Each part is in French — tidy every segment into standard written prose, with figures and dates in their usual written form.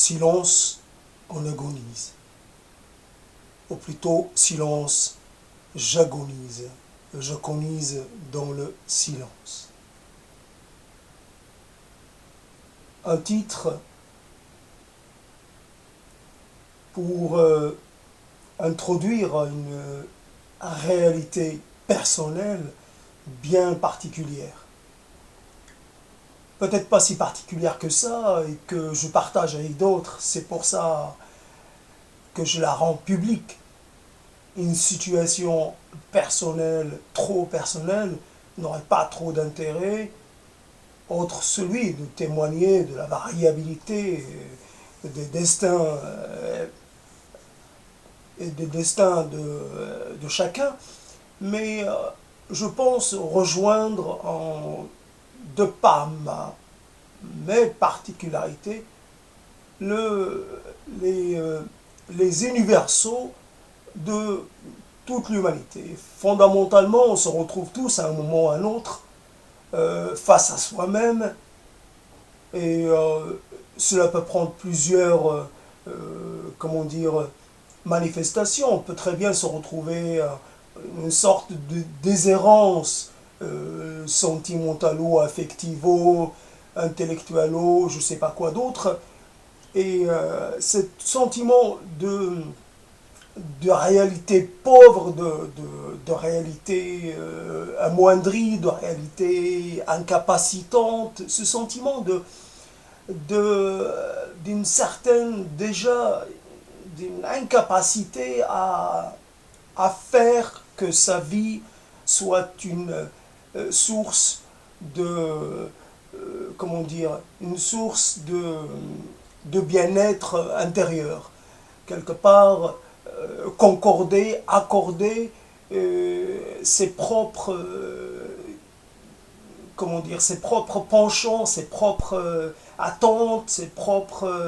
silence, on agonise. Ou plutôt, silence, j'agonise. J'agonise dans le silence. Un titre pour introduire une réalité personnelle bien particulière. Peut-être pas si particulière que ça et que je partage avec d'autres. C'est pour ça que je la rends publique. Une situation personnelle, trop personnelle, n'aurait pas trop d'intérêt, autre celui de témoigner de la variabilité des destins de chacun, mais je pense rejoindre de par mes particularités les universaux de toute l'humanité. Fondamentalement, on se retrouve tous à un moment ou à un autre face à soi-même, et cela peut prendre plusieurs comment dire, manifestations. On peut très bien se retrouver une sorte de déshérence sentimentalo, affectivo, intellectualo, je ne sais pas quoi d'autre, et ce sentiment de réalité pauvre, de réalité amoindrie, de réalité incapacitante, ce sentiment d'une certaine, déjà, d'une incapacité à faire que sa vie soit une source comment dire, une source de bien-être intérieur. Quelque part, concorder, accorder ses propres comment dire, ses propres penchants, ses propres attentes, ses propres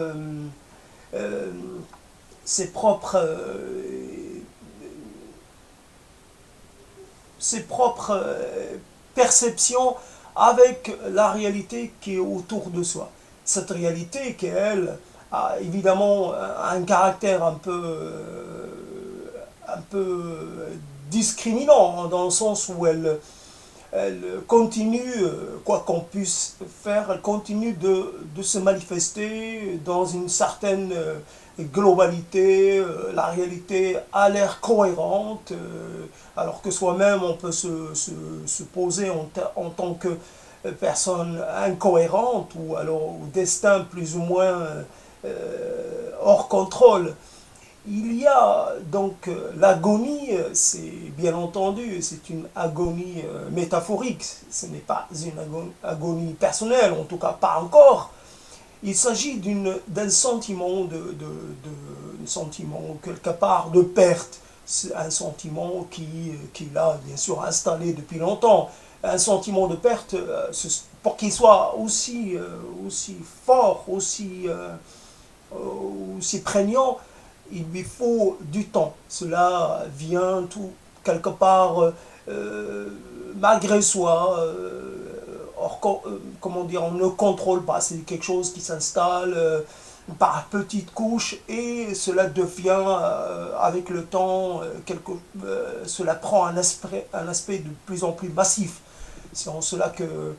perceptions avec la réalité qui est autour de soi. Cette réalité qui, elle, a évidemment un caractère un peu discriminant, dans le sens où elle continue, quoi qu'on puisse faire, elle continue de se manifester dans une certaine globalité. La réalité a l'air cohérente, alors que soi-même on peut se poser en tant que personne incohérente, ou alors au destin plus ou moins hors contrôle. Il y a donc l'agonie, c'est bien entendu, c'est une agonie métaphorique, ce n'est pas une agonie personnelle, en tout cas pas encore. Il s'agit d'un sentiment, sentiment quelque part de perte. C'est un sentiment qui l'a bien sûr installé depuis longtemps. Un sentiment de perte, pour qu'il soit aussi fort, aussi prégnant, il lui faut du temps. Cela vient tout quelque part malgré soi. Comment dire, on ne contrôle pas, c'est quelque chose qui s'installe par petites couches, et cela devient avec le temps, cela prend un aspect de plus en plus massif. C'est en cela que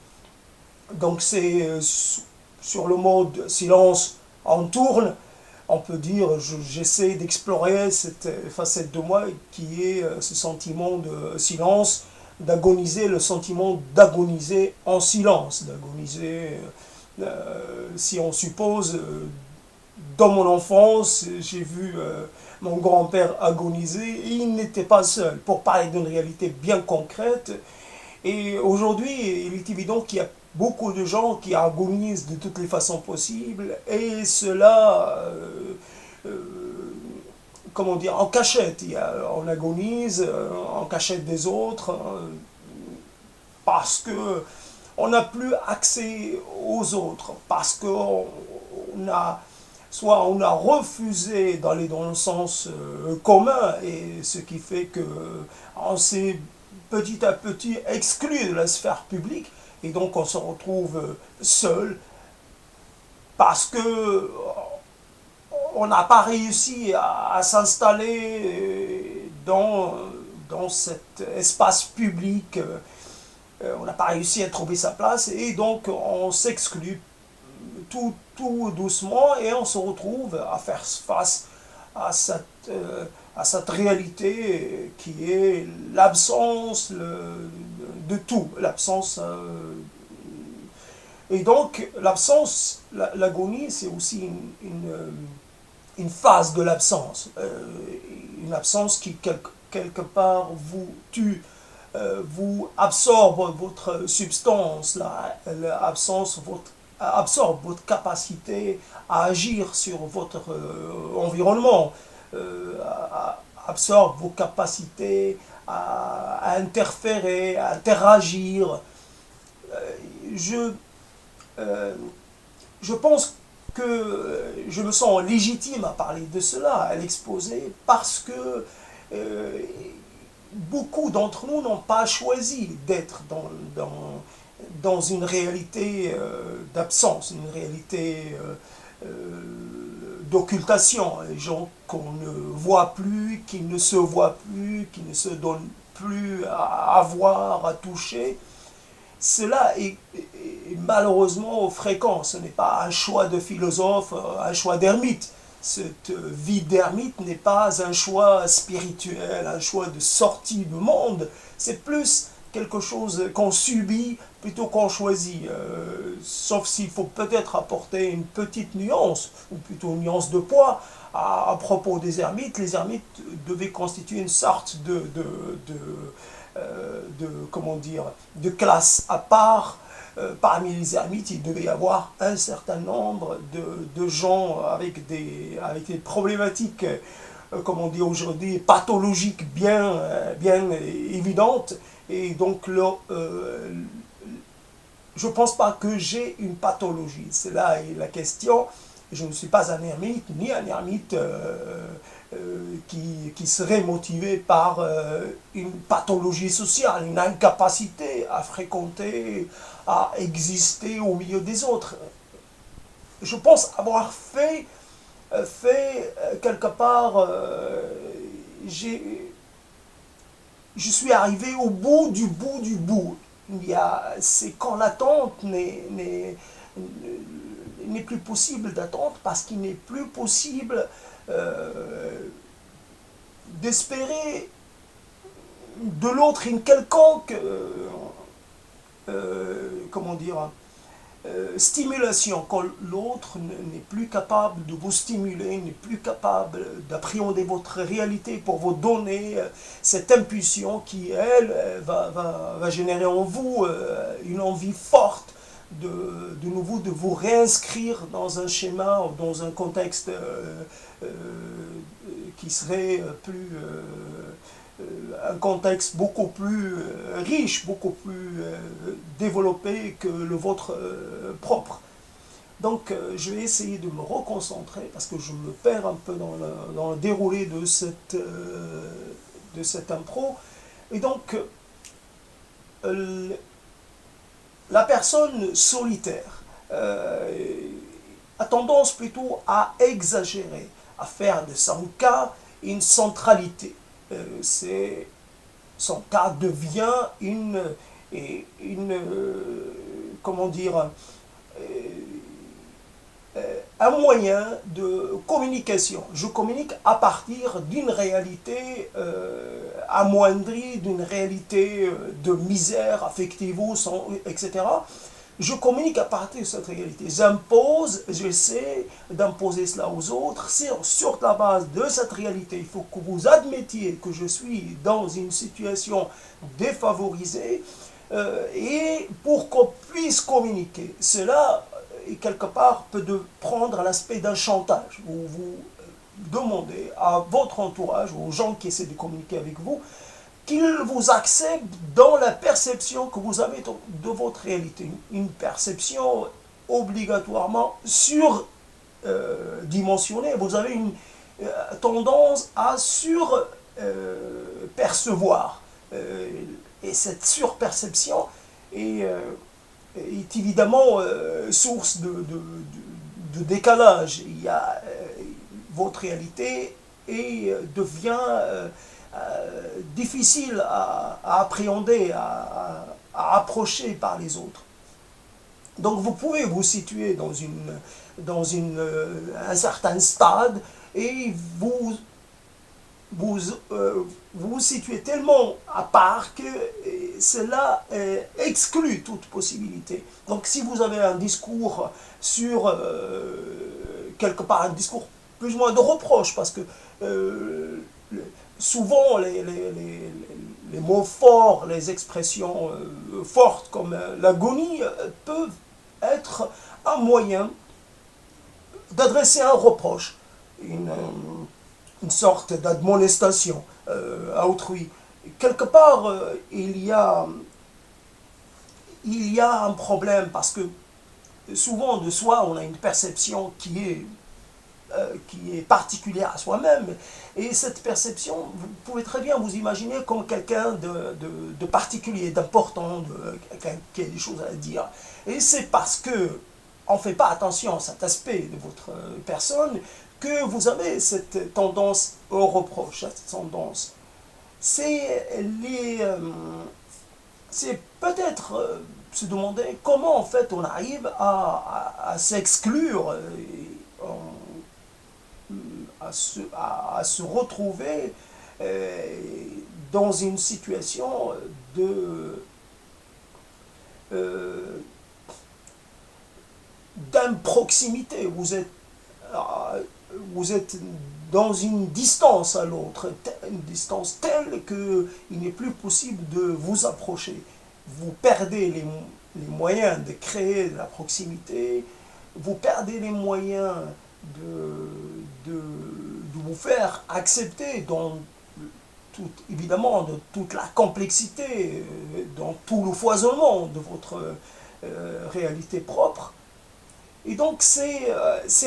donc c'est sur le mode silence on tourne, on peut dire, j'essaie d'explorer cette facette de moi qui est ce sentiment de silence, d'agoniser, le sentiment d'agoniser en silence, d'agoniser, si on suppose, dans mon enfance, j'ai vu mon grand-père agoniser, et il n'était pas seul, pour parler d'une réalité bien concrète. Et aujourd'hui, il est évident qu'il y a beaucoup de gens qui agonisent de toutes les façons possibles, et cela, comment dire, en cachette. On agonise en cachette des autres, parce que on n'a plus accès aux autres, parce qu'on soit on a refusé d'aller dans le sens commun, et ce qui fait que on s'est petit à petit exclu de la sphère publique, et donc on se retrouve seul, parce que on n'a pas réussi à s'installer dans cet espace public, on n'a pas réussi à trouver sa place et donc on s'exclut tout doucement et on se retrouve à faire face à cette réalité qui est l'absence de tout, l'absence. Et donc l'absence, l'agonie, c'est aussi une phase de l'absence, une absence qui quelque part vous tue, vous absorbe votre substance, l'absence absorbe votre capacité à agir sur votre environnement, absorbe vos capacités à interférer, à interagir. Je, je pense que je me sens légitime à parler de cela, à l'exposer, parce que beaucoup d'entre nous n'ont pas choisi d'être dans une réalité d'absence, une réalité d'occultation. Les gens qu'on ne voit plus, qui ne se voient plus, qui ne se donnent plus à voir, à toucher. Cela est malheureusement fréquent. Ce n'est pas un choix de philosophe, un choix d'ermite. Cette vie d'ermite n'est pas un choix spirituel, un choix de sortie du monde. C'est plus quelque chose qu'on subit plutôt qu'on choisit. Sauf s'il faut peut-être apporter une petite nuance, ou plutôt une nuance de poids, à propos des ermites. Les ermites devaient constituer une sorte comment dire, de classe à part. Parmi les ermites, il devait y avoir un certain nombre de gens avec des problématiques, comme on dit aujourd'hui, pathologiques bien évidentes. Et donc, je ne pense pas que j'ai une pathologie. C'est là la question. Je ne suis pas un ermite, ni un ermite qui serait motivé par une pathologie sociale, une incapacité à fréquenter, à exister au milieu des autres. Je pense avoir fait quelque part, je suis arrivé au bout du bout du bout. C'est quand l'attente n'est plus possible d'attendre, parce qu'il n'est plus possible d'espérer de l'autre une quelconque comment dire, stimulation, quand l'autre n'est plus capable de vous stimuler, n'est plus capable d'appréhender votre réalité pour vous donner cette impulsion qui, elle, va générer en vous une envie forte de nouveau de vous réinscrire dans un schéma ou dans un contexte qui serait plus un contexte beaucoup plus riche, beaucoup plus développé que le vôtre propre. Donc je vais essayer de me reconcentrer parce que je me perds un peu dans le déroulé de cette impro. Et donc la personne solitaire a tendance plutôt à exagérer, à faire de son cas une centralité. Son cas devient comment dire, un moyen de communication. Je communique à partir d'une réalité amoindrie, d'une réalité de misère affective, etc. Je communique à partir de cette réalité. J'essaie d'imposer cela aux autres. Sur la base de cette réalité, il faut que vous admettiez que je suis dans une situation défavorisée et pour qu'on puisse communiquer. Cela, quelque part, peut prendre l'aspect d'un chantage, où vous demandez à votre entourage, aux gens qui essaient de communiquer avec vous, qu'ils vous acceptent dans la perception que vous avez de votre réalité. Une perception obligatoirement surdimensionnée. Vous avez une tendance à surpercevoir. Et cette surperception est évidemment source de décalage. votre réalité et devient difficile à appréhender, à approcher par les autres. Donc vous pouvez vous situer un certain stade et vous situez tellement à part que cela exclut toute possibilité. Donc si vous avez un discours sur, quelque part, un discours plus ou moins de reproche, parce que souvent les mots forts, les expressions fortes comme l'agonie peuvent être un moyen d'adresser un reproche, une sorte d'admonestation à autrui. Quelque part, il y a un problème parce que souvent de soi, on a une perception qui est particulière à soi-même. Et cette perception, vous pouvez très bien vous imaginer comme quelqu'un de particulier, d'important, quelqu'un qui a des choses à dire. Et c'est parce que on ne fait pas attention à cet aspect de votre personne que vous avez cette tendance au reproche, cette tendance. C'est peut-être se demander comment en fait on arrive à s'exclure, à se retrouver dans une situation d'improximité. Vous êtes dans une distance à l'autre, une distance telle qu'il n'est plus possible de vous approcher. Vous perdez les moyens de créer de la proximité, vous perdez les moyens de vous faire accepter dans évidemment de toute la complexité, dans tout le foisonnement de votre réalité propre. Et donc c'est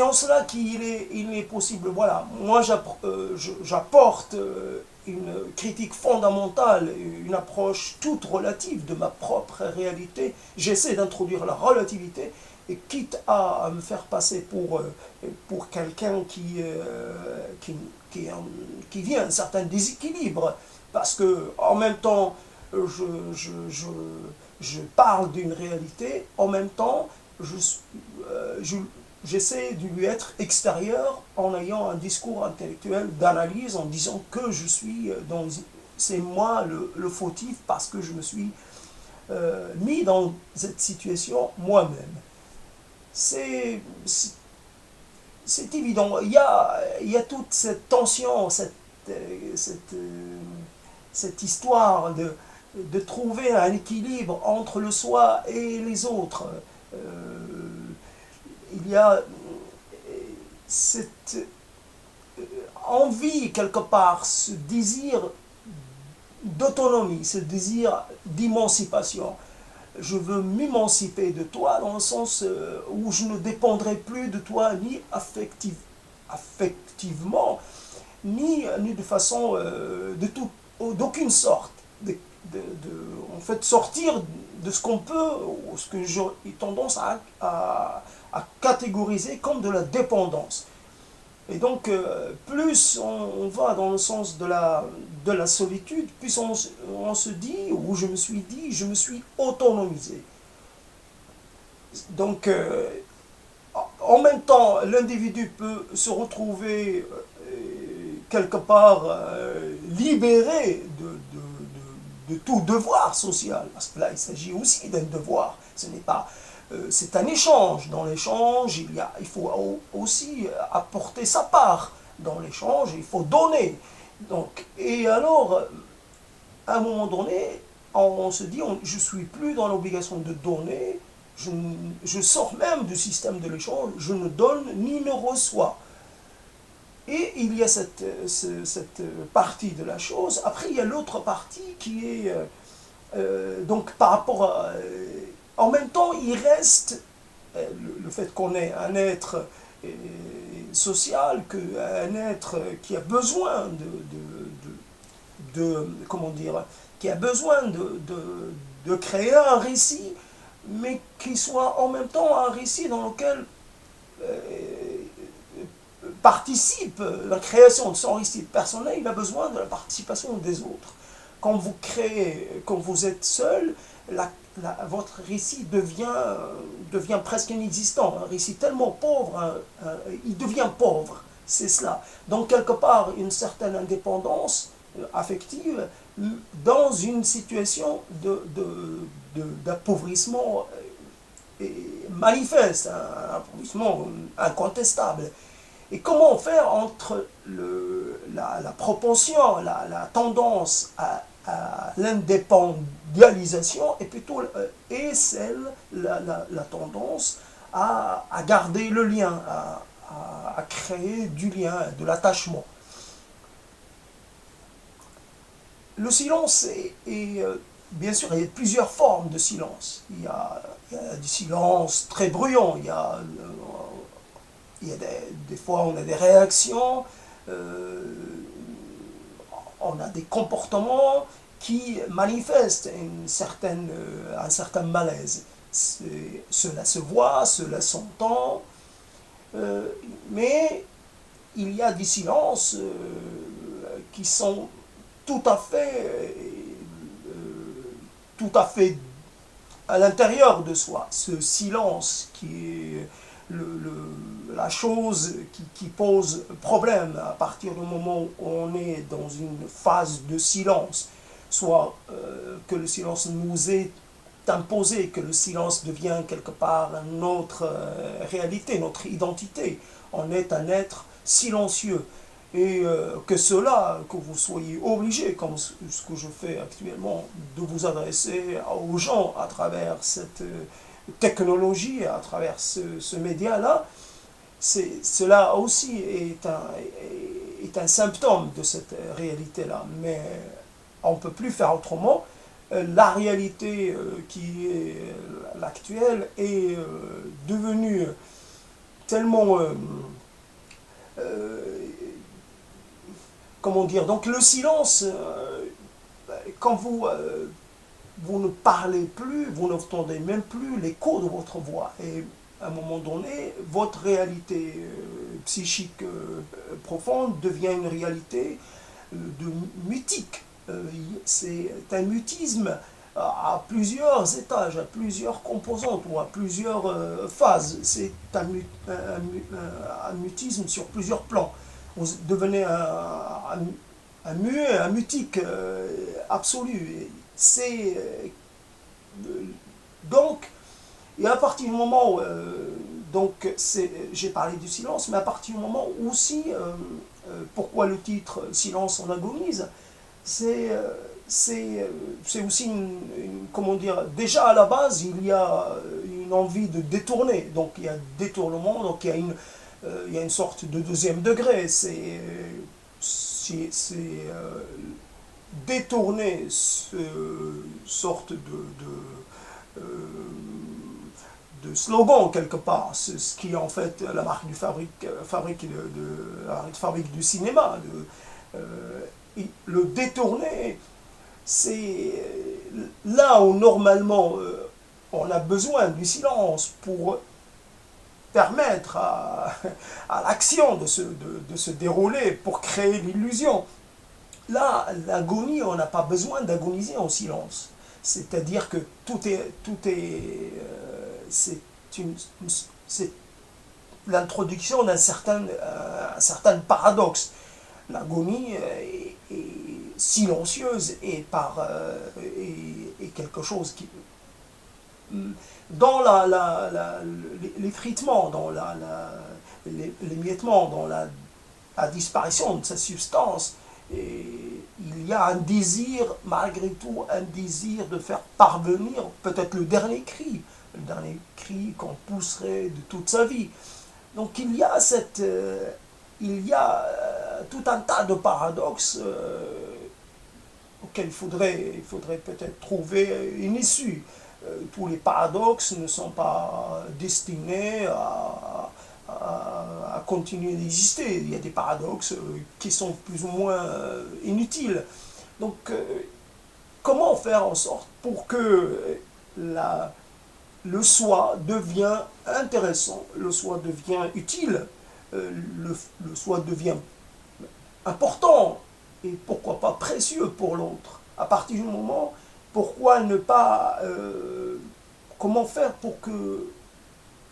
en cela qu'il est possible. Voilà, moi j'apporte une critique fondamentale, une approche toute relative de ma propre réalité. J'essaie d'introduire la relativité, et quitte à me faire passer pour quelqu'un qui vit un certain déséquilibre, parce que en même temps je parle d'une réalité, en même temps j'essaie de lui être extérieur en ayant un discours intellectuel d'analyse, en disant que c'est moi le fautif parce que je me suis mis dans cette situation moi-même. C'est évident. Il y a toute cette tension, cette histoire de trouver un équilibre entre le soi et les autres. Il y a cette envie quelque part, ce désir d'autonomie, ce désir d'émancipation. Je veux m'émanciper de toi dans le sens où je ne dépendrai plus de toi ni affectivement, ni de façon d'aucune sorte. En fait, sortir de ce qu'on peut, ou ce que j'ai tendance à catégoriser comme de la dépendance. Et donc, plus on va dans le sens de la solitude, plus on se dit, ou je me suis dit, je me suis autonomisé. Donc, en même temps, l'individu peut se retrouver quelque part libéré de tout devoir social, parce que là, il s'agit aussi d'un devoir. Ce n'est pas... c'est un échange. Dans l'échange, il faut aussi apporter sa part. Dans l'échange, il faut donner. Donc, et alors, à un moment donné, on se dit, je ne suis plus dans l'obligation de donner, je sors même du système de l'échange, je ne donne ni ne reçois. Et il y a cette partie de la chose. Après, il y a l'autre partie qui est, donc par rapport à... en même temps, il reste le fait qu'on est un être social, un être qui a besoin comment dire, qui a besoin de créer un récit, mais qui soit en même temps un récit dans lequel participe, la création de son récit personnel, il a besoin de la participation des autres. Quand vous créez, quand vous êtes seul, votre récit devient presque inexistant. Un récit tellement pauvre, il devient pauvre. C'est cela. Donc, quelque part, une certaine indépendance affective dans une situation d'appauvrissement manifeste, un appauvrissement incontestable. Et comment faire entre la propension, la tendance à l'indépendialisation et la tendance à garder le lien, à créer du lien, de l'attachement. Le silence bien sûr, il y a plusieurs formes de silence. Il y a du silence très bruyant, des fois on a des réactions, on a des comportements qui manifestent un certain malaise. Cela se voit, cela s'entend, mais il y a des silences qui sont tout à fait à l'intérieur de soi. Ce silence qui est la chose qui pose problème à partir du moment où on est dans une phase de silence, soit que le silence nous est imposé, que le silence devient quelque part notre réalité, notre identité. On est un être silencieux. Et que vous soyez obligé, comme ce que je fais actuellement, de vous adresser aux gens à travers cette technologie, à travers ce média-là, cela aussi est un symptôme de cette réalité-là. Mais on ne peut plus faire autrement. La réalité qui est l'actuelle est devenue tellement... comment dire, donc le silence, quand vous ne parlez plus, vous n'entendez même plus l'écho de votre voix. Et à un moment donné, votre réalité psychique profonde devient une réalité mutique. C'est un mutisme à plusieurs étages, à plusieurs composantes ou à plusieurs phases. C'est un mutisme sur plusieurs plans. Vous devenez un muet, un mutique absolu. Donc, et à partir du moment où, j'ai parlé du silence, mais à partir du moment où aussi, pourquoi le titre Silence en agonise, c'est aussi comment dire, déjà à la base, il y a une envie de détourner, donc il y a détournement, donc il y a une sorte de deuxième degré, c'est détourner ce sorte de slogan quelque part, ce qui est en fait la marque fabrique du cinéma. Le détourner, c'est là où normalement on a besoin du silence pour permettre à l'action de se dérouler, pour créer l'illusion. Là, l'agonie, on n'a pas besoin d'agoniser en silence. C'est-à-dire que c'est l'introduction d'un certain paradoxe. L'agonie est silencieuse et quelque chose qui... Dans l'effritement, dans l'émiettement, dans la disparition de sa substance, il y a un désir, malgré tout, un désir de faire parvenir peut-être le dernier cri qu'on pousserait de toute sa vie. Donc il y a tout un tas de paradoxes auxquels il faudrait peut-être trouver une issue. Tous les paradoxes ne sont pas destinés à continuer d'exister. Il y a des paradoxes qui sont plus ou moins inutiles. Donc, comment faire en sorte pour que le soi devient intéressant, le soi devient utile, le soi devient important et pourquoi pas précieux pour l'autre. À partir du moment, pourquoi ne pas... comment faire pour que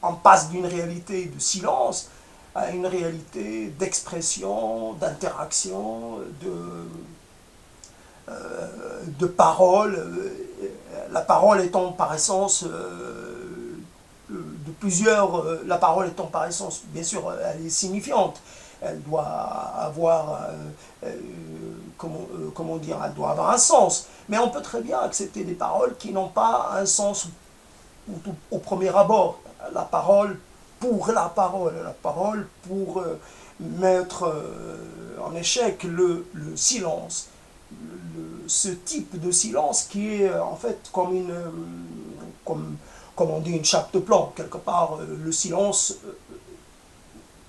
on passe d'une réalité de silence à une réalité d'expression, d'interaction, de parole, la parole étant par essence de plusieurs, la parole étant par essence, bien sûr, elle est signifiante, elle doit avoir, comment dire, elle doit avoir un sens, mais on peut très bien accepter des paroles qui n'ont pas un sens au premier abord. La parole pour la parole pour mettre en échec le silence, ce type de silence qui est en fait comme une, comme on dit, une chape de plomb, quelque part, le silence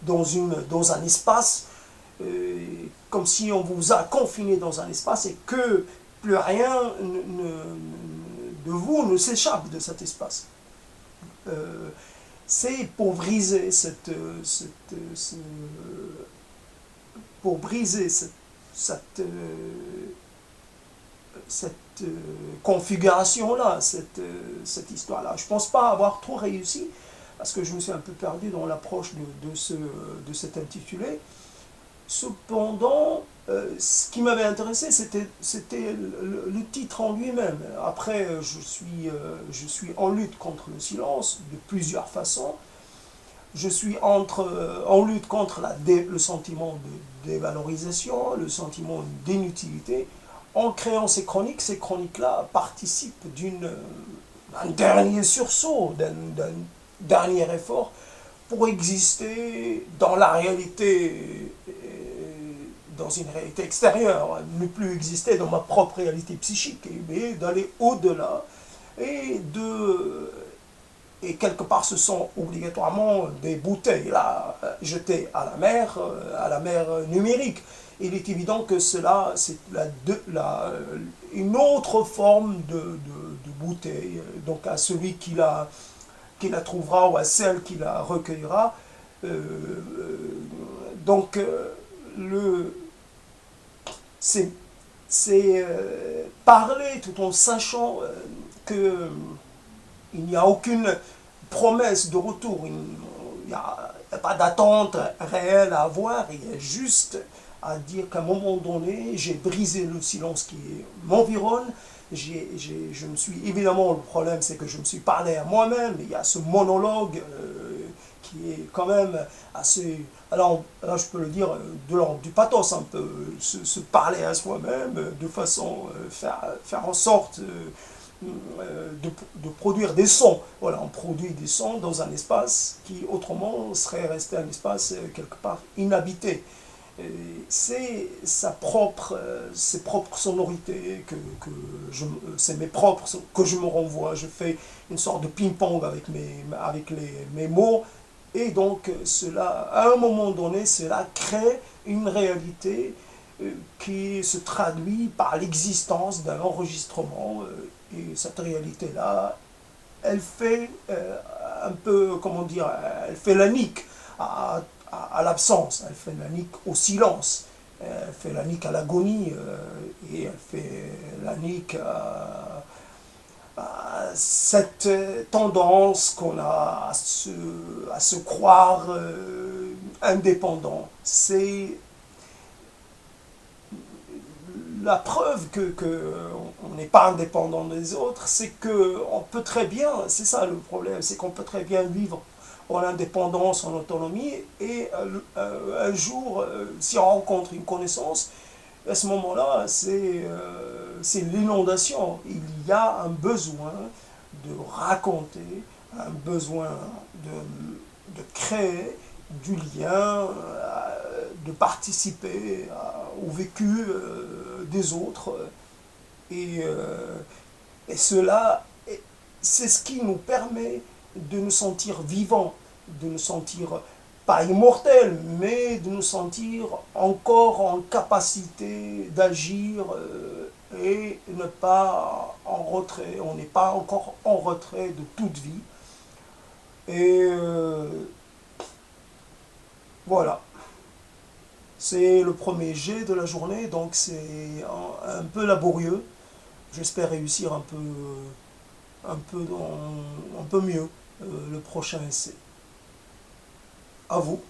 dans un espace, comme si on vous a confiné dans un espace et que plus rien de vous ne s'échappe de cet espace. C'est pour briser pour briser cette configuration-là, cette histoire-là. Je ne pense pas avoir trop réussi, parce que je me suis un peu perdu dans l'approche de cet intitulé. Cependant, ce qui m'avait intéressé, c'était le titre en lui-même. Après, je suis en lutte contre le silence de plusieurs façons. Je suis en lutte contre le sentiment de dévalorisation, le sentiment d'inutilité. En créant ces chroniques-là participent d'un dernier sursaut, d'un dernier effort pour exister dans la réalité, dans une réalité extérieure, ne plus exister dans ma propre réalité psychique, mais d'aller au-delà et quelque part ce sont obligatoirement des bouteilles là, jetées à la mer numérique. Il est évident que cela, c'est une autre forme de bouteille, donc à celui qui la trouvera ou à celle qui la recueillera. Donc, c'est parler tout en sachant qu'il n'y a aucune promesse de retour, il n'y a pas d'attente réelle à avoir, il y a juste à dire qu'à un moment donné, j'ai brisé le silence qui m'environne. Je me suis, évidemment, le problème c'est que je me suis parlé à moi-même, il y a ce monologue qui est quand même assez, alors là je peux le dire, de l'ordre du pathos un peu, se parler à soi-même de façon, faire en sorte de produire des sons. Voilà, on produit des sons dans un espace qui autrement serait resté un espace quelque part inhabité. C'est ses propres sonorités c'est mes propres que je me renvoie. Je fais une sorte de ping-pong avec mes mots, et donc cela, à un moment donné, cela crée une réalité qui se traduit par l'existence d'un enregistrement, et cette réalité-là, elle fait un peu, comment dire, elle fait la nique à l'absence, elle fait la nique au silence, elle fait la nique à l'agonie, et elle fait la nique à cette tendance qu'on a à se croire indépendant. C'est la preuve qu'on n'est pas indépendant des autres, c'est qu'on peut très bien, c'est ça le problème, c'est qu'on peut très bien vivre en indépendance, en autonomie, et un jour, si on rencontre une connaissance, à ce moment-là, c'est l'inondation. Il y a un besoin de raconter, un besoin de créer du lien, de participer au vécu des autres. Et cela, c'est ce qui nous permet de nous sentir vivants, de nous sentir pas immortels, mais de nous sentir encore en capacité d'agir et ne pas en retrait. On n'est pas encore en retrait de toute vie. Et Voilà. C'est le premier jet de la journée, donc c'est un peu laborieux. J'espère réussir un peu mieux le prochain essai. À vous.